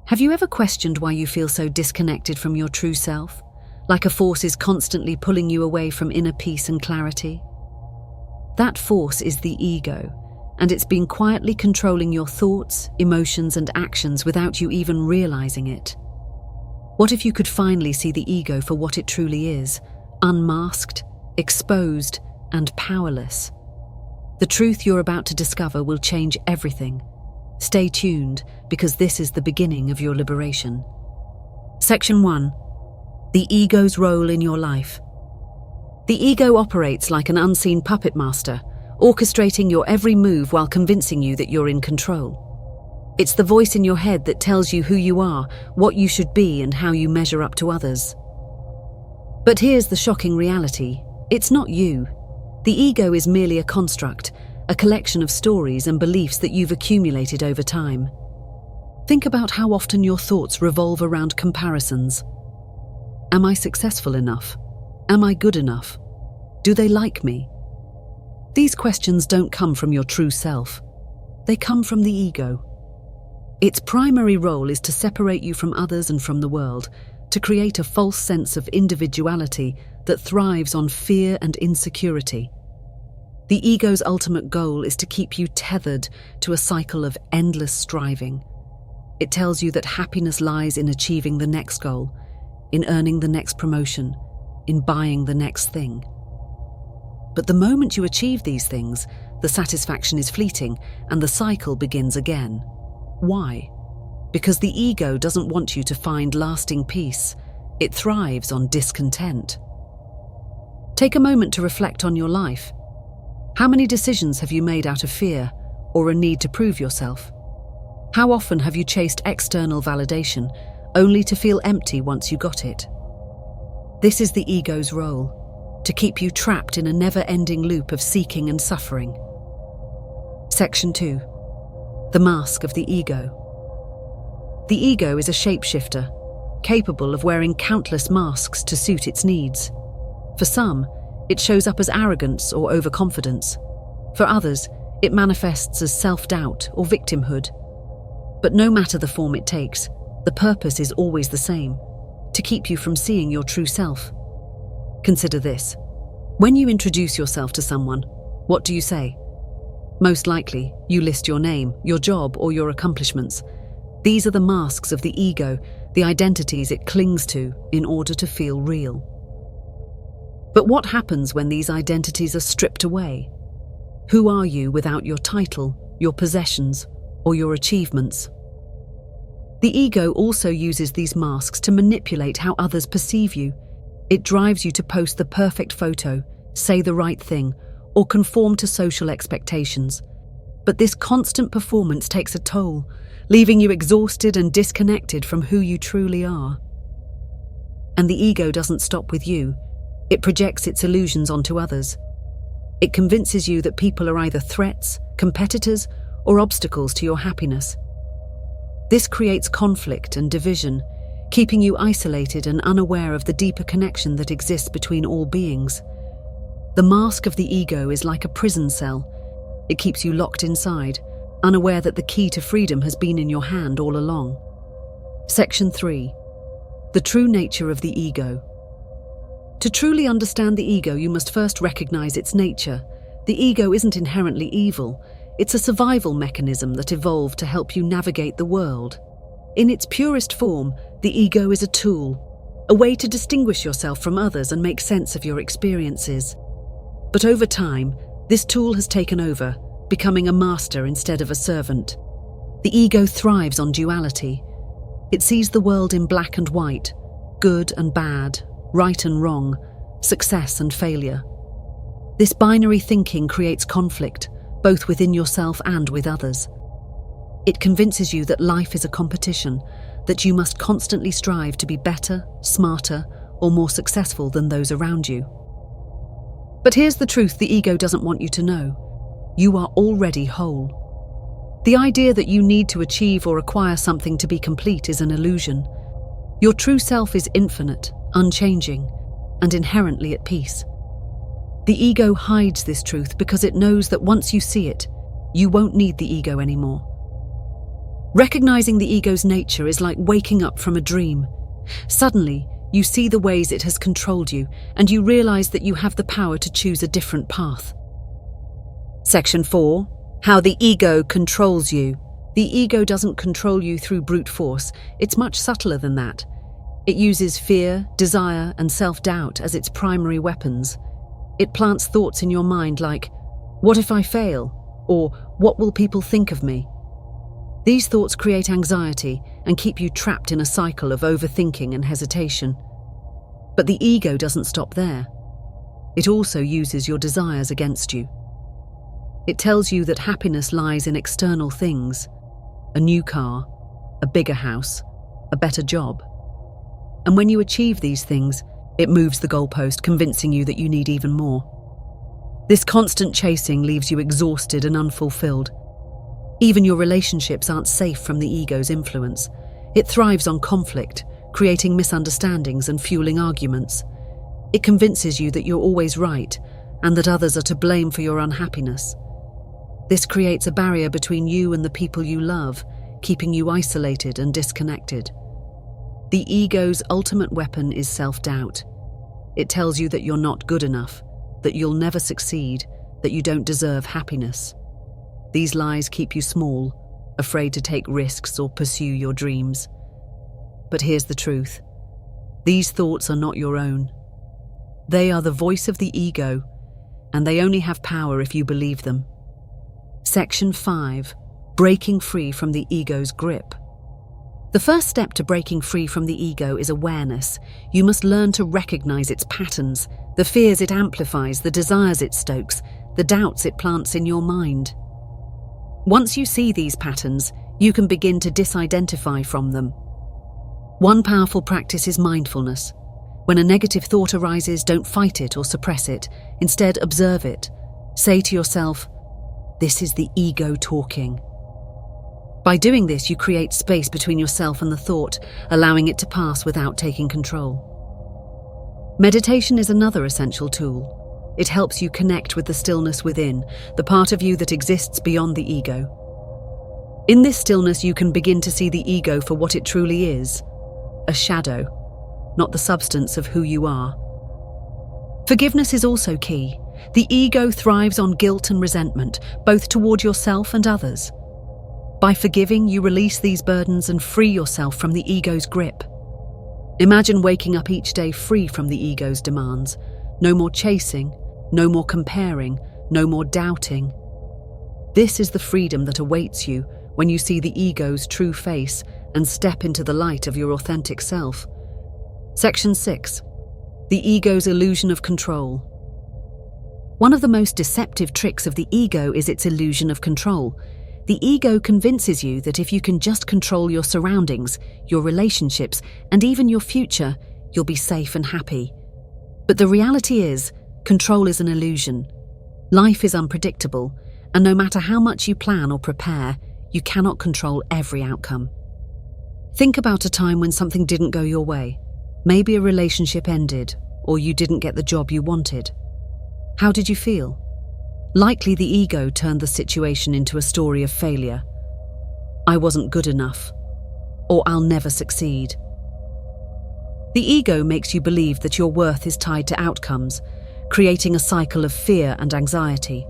Have you ever questioned why you feel so disconnected from your true self, like a force is constantly pulling you away from inner peace and clarity? That force is the ego, and it's been quietly controlling your thoughts, emotions, and actions without you even realizing it. What if you could finally see the ego for what it truly is, unmasked, exposed, and powerless? The truth you're about to discover will change everything. Stay tuned, because this is the beginning of your liberation. Section 1. The ego's role in your life. The ego operates like an unseen puppet master, orchestrating your every move while convincing you that you're in control. It's the voice in your head that tells you who you are, what you should be, and how you measure up to others. But here's the shocking reality. It's not you. The ego is merely a construct, a collection of stories and beliefs that you've accumulated over time. Think about how often your thoughts revolve around comparisons. Am I successful enough? Am I good enough? Do they like me? These questions don't come from your true self. They come from the ego. Its primary role is to separate you from others and from the world, to create a false sense of individuality that thrives on fear and insecurity. The ego's ultimate goal is to keep you tethered to a cycle of endless striving. It tells you that happiness lies in achieving the next goal, in earning the next promotion, in buying the next thing. But the moment you achieve these things, the satisfaction is fleeting and the cycle begins again. Why? Because the ego doesn't want you to find lasting peace. It thrives on discontent. Take a moment to reflect on your life. How many decisions have you made out of fear or a need to prove yourself? How often have you chased external validation only to feel empty once you got it? This is the ego's role, to keep you trapped in a never-ending loop of seeking and suffering. Section 2. The mask of the ego. The ego is a shapeshifter, capable of wearing countless masks to suit its needs. For some, it shows up as arrogance or overconfidence. For others, it manifests as self-doubt or victimhood. But no matter the form it takes, the purpose is always the same: to keep you from seeing your true self. Consider this. When you introduce yourself to someone, what do you say? Most likely, you list your name, your job, or your accomplishments. These are the masks of the ego, the identities it clings to in order to feel real. But what happens when these identities are stripped away? Who are you without your title, your possessions, or your achievements? The ego also uses these masks to manipulate how others perceive you. It drives you to post the perfect photo, say the right thing, or conform to social expectations. But this constant performance takes a toll, leaving you exhausted and disconnected from who you truly are. And the ego doesn't stop with you. It projects its illusions onto others. It convinces you that people are either threats, competitors, or obstacles to your happiness. This creates conflict and division, keeping you isolated and unaware of the deeper connection that exists between all beings. The mask of the ego is like a prison cell. It keeps you locked inside, unaware that the key to freedom has been in your hand all along. Section 3. The true nature of the ego. To truly understand the ego, you must first recognize its nature. The ego isn't inherently evil. It's a survival mechanism that evolved to help you navigate the world. In its purest form, the ego is a tool, a way to distinguish yourself from others and make sense of your experiences. But over time, this tool has taken over, becoming a master instead of a servant. The ego thrives on duality. It sees the world in black and white, good and bad, right and wrong, success and failure. This binary thinking creates conflict, both within yourself and with others. It convinces you that life is a competition, that you must constantly strive to be better, smarter, or more successful than those around you. But here's the truth the ego doesn't want you to know. You are already whole. The idea that you need to achieve or acquire something to be complete is an illusion. Your true self is infinite, unchanging, and inherently at peace. The ego hides this truth because it knows that once you see it, you won't need the ego anymore. Recognizing the ego's nature is like waking up from a dream. Suddenly, you see the ways it has controlled you, and you realize that you have the power to choose a different path. Section 4. How the ego controls you. The ego doesn't control you through brute force. It's much subtler than that. It uses fear, desire, and self-doubt as its primary weapons. It plants thoughts in your mind like, "What if I fail?" or "What will people think of me?" These thoughts create anxiety and keep you trapped in a cycle of overthinking and hesitation. But the ego doesn't stop there. It also uses your desires against you. It tells you that happiness lies in external things: a new car, a bigger house, a better job. And when you achieve these things, it moves the goalpost, convincing you that you need even more. This constant chasing leaves you exhausted and unfulfilled. Even your relationships aren't safe from the ego's influence. It thrives on conflict, creating misunderstandings and fueling arguments. It convinces you that you're always right and that others are to blame for your unhappiness. This creates a barrier between you and the people you love, keeping you isolated and disconnected. The ego's ultimate weapon is self-doubt. It tells you that you're not good enough, that you'll never succeed, that you don't deserve happiness. These lies keep you small, afraid to take risks or pursue your dreams. But here's the truth. These thoughts are not your own. They are the voice of the ego, and they only have power if you believe them. Section 5. Breaking free from the ego's grip. The first step to breaking free from the ego is awareness. You must learn to recognize its patterns, the fears it amplifies, the desires it stokes, the doubts it plants in your mind. Once you see these patterns, you can begin to disidentify from them. One powerful practice is mindfulness. When a negative thought arises, don't fight it or suppress it. Instead, observe it. Say to yourself, "This is the ego talking." By doing this, you create space between yourself and the thought, allowing it to pass without taking control. Meditation is another essential tool. It helps you connect with the stillness within, the part of you that exists beyond the ego. In this stillness, you can begin to see the ego for what it truly is, a shadow, not the substance of who you are. Forgiveness is also key. The ego thrives on guilt and resentment, both toward yourself and others. By forgiving, you release these burdens and free yourself from the ego's grip. Imagine waking up each day free from the ego's demands. No more chasing, no more comparing, no more doubting. This is the freedom that awaits you when you see the ego's true face and step into the light of your authentic self. Section 6. The ego's illusion of control. One of the most deceptive tricks of the ego is its illusion of control. The ego convinces you that if you can just control your surroundings, your relationships, and even your future, you'll be safe and happy. But the reality is, control is an illusion. Life is unpredictable, and no matter how much you plan or prepare, you cannot control every outcome. Think about a time when something didn't go your way. Maybe a relationship ended, or you didn't get the job you wanted. How did you feel? Likely the ego turned the situation into a story of failure. "I wasn't good enough," or "I'll never succeed." The ego makes you believe that your worth is tied to outcomes, creating a cycle of fear and anxiety.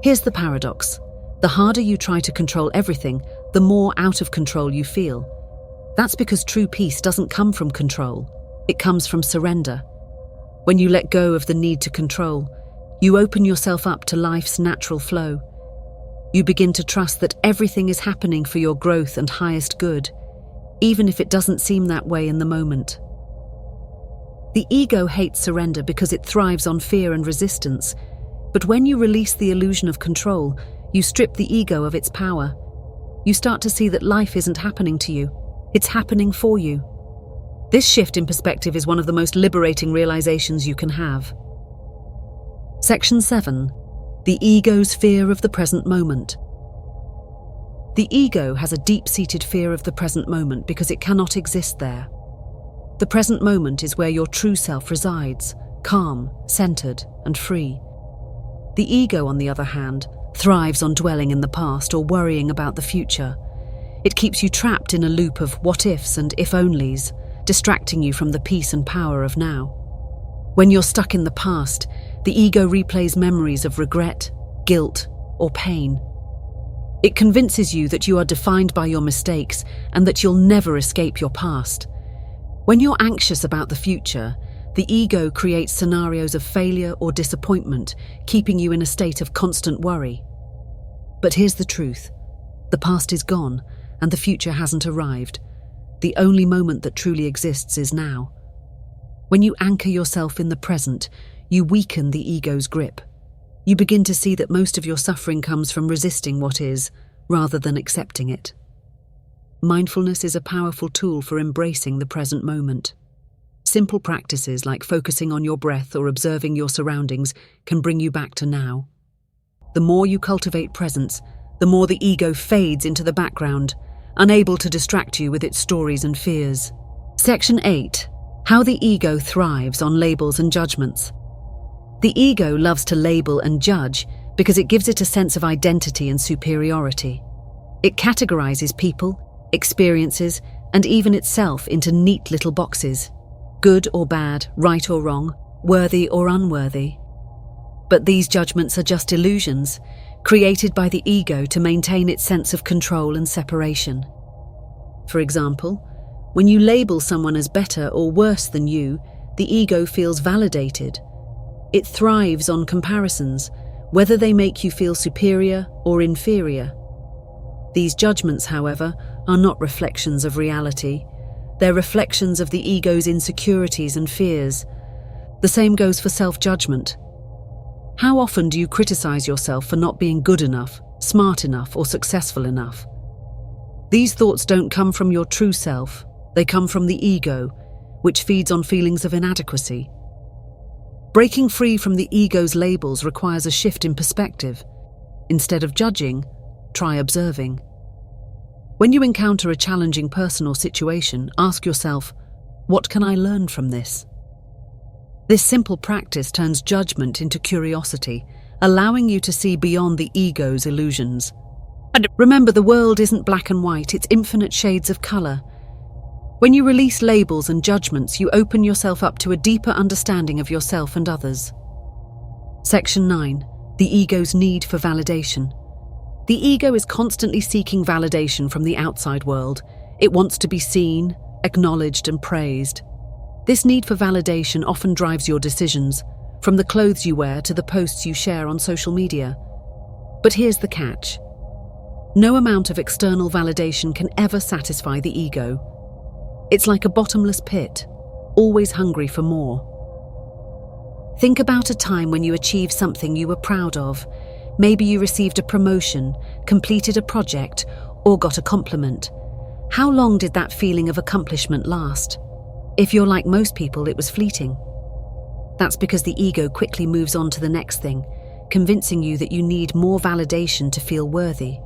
Here's the paradox. The harder you try to control everything, the more out of control you feel. That's because true peace doesn't come from control. It comes from surrender. When you let go of the need to control, you open yourself up to life's natural flow. You begin to trust that everything is happening for your growth and highest good, even if it doesn't seem that way in the moment. The ego hates surrender because it thrives on fear and resistance. But when you release the illusion of control, you strip the ego of its power. You start to see that life isn't happening to you. It's happening for you. This shift in perspective is one of the most liberating realizations you can have. Section 7. The ego's fear of the present moment. The ego has a deep-seated fear of the present moment because it cannot exist there. The present moment is where your true self resides, calm, centered, and free. The ego, on the other hand, thrives on dwelling in the past or worrying about the future. It keeps you trapped in a loop of what-ifs and if-onlys, distracting you from the peace and power of now. When you're stuck in the past, the ego replays memories of regret, guilt, or pain. It convinces you that you are defined by your mistakes and that you'll never escape your past. When you're anxious about the future, the ego creates scenarios of failure or disappointment, keeping you in a state of constant worry. But here's the truth. The past is gone, and the future hasn't arrived. The only moment that truly exists is now. When you anchor yourself in the present, you weaken the ego's grip. You begin to see that most of your suffering comes from resisting what is, rather than accepting it. Mindfulness is a powerful tool for embracing the present moment. Simple practices like focusing on your breath or observing your surroundings can bring you back to now. The more you cultivate presence, the more the ego fades into the background, unable to distract you with its stories and fears. Section 8. How the ego thrives on labels and judgments. The ego loves to label and judge because it gives it a sense of identity and superiority. It categorizes people, experiences, and even itself into neat little boxes. Good or bad, right or wrong, worthy or unworthy. But these judgments are just illusions, created by the ego to maintain its sense of control and separation. For example, when you label someone as better or worse than you, the ego feels validated. It thrives on comparisons, whether they make you feel superior or inferior. These judgments, however, are not reflections of reality. They're reflections of the ego's insecurities and fears. The same goes for self-judgment. How often do you criticize yourself for not being good enough, smart enough, or successful enough? These thoughts don't come from your true self. They come from the ego, which feeds on feelings of inadequacy. Breaking free from the ego's labels requires a shift in perspective. Instead of judging, try observing. When you encounter a challenging personal situation, ask yourself, what can I learn from this? This simple practice turns judgment into curiosity, allowing you to see beyond the ego's illusions. And remember, the world isn't black and white, it's infinite shades of color. When you release labels and judgments, you open yourself up to a deeper understanding of yourself and others. Section 9. The ego's need for validation. The ego is constantly seeking validation from the outside world. It wants to be seen, acknowledged, and praised. This need for validation often drives your decisions, from the clothes you wear to the posts you share on social media. But here's the catch. No amount of external validation can ever satisfy the ego. It's like a bottomless pit, always hungry for more. Think about a time when you achieved something you were proud of. Maybe you received a promotion, completed a project, or got a compliment. How long did that feeling of accomplishment last? If you're like most people, it was fleeting. That's because the ego quickly moves on to the next thing, convincing you that you need more validation to feel worthy.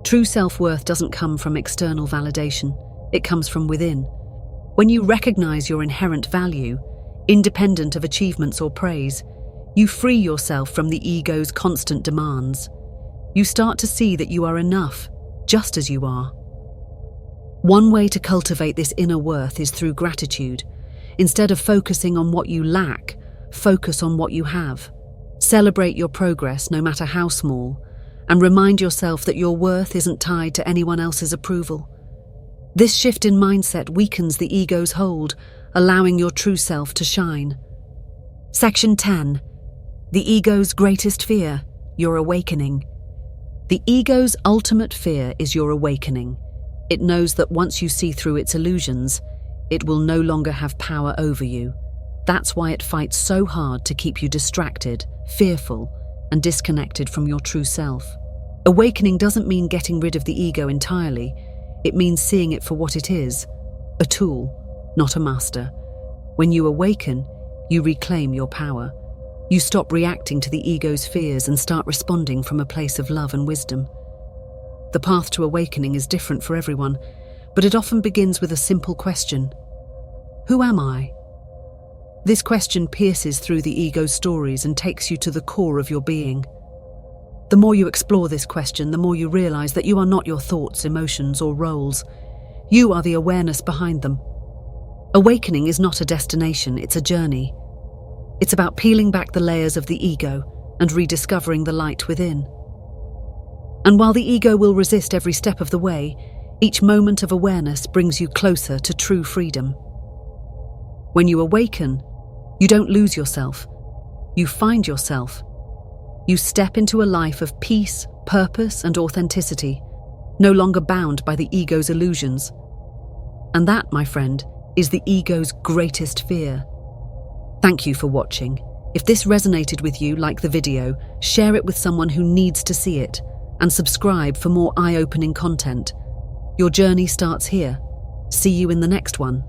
True self-worth doesn't come from external validation. It comes from within. When you recognize your inherent value, independent of achievements or praise, you free yourself from the ego's constant demands. You start to see that you are enough, just as you are. One way to cultivate this inner worth is through gratitude. Instead of focusing on what you lack, focus on what you have. Celebrate your progress, no matter how small, and remind yourself that your worth isn't tied to anyone else's approval. This shift in mindset weakens the ego's hold, allowing your true self to shine. Section 10. The ego's greatest fear, your awakening. The ego's ultimate fear is your awakening. It knows that once you see through its illusions, it will no longer have power over you. That's why it fights so hard to keep you distracted, fearful, and disconnected from your true self. Awakening doesn't mean getting rid of the ego entirely. It means seeing it for what it is, a tool, not a master. When you awaken, you reclaim your power. You stop reacting to the ego's fears and start responding from a place of love and wisdom. The path to awakening is different for everyone, but it often begins with a simple question. Who am I? This question pierces through the ego's stories and takes you to the core of your being. The more you explore this question, the more you realize that you are not your thoughts, emotions, or roles. You are the awareness behind them. Awakening is not a destination, it's a journey. It's about peeling back the layers of the ego and rediscovering the light within. And while the ego will resist every step of the way, each moment of awareness brings you closer to true freedom. When you awaken, you don't lose yourself. You find yourself. You step into a life of peace, purpose, and authenticity, no longer bound by the ego's illusions. And that, my friend, is the ego's greatest fear. Thank you for watching. If this resonated with you, like the video, share it with someone who needs to see it, and subscribe for more eye-opening content. Your journey starts here. See you in the next one.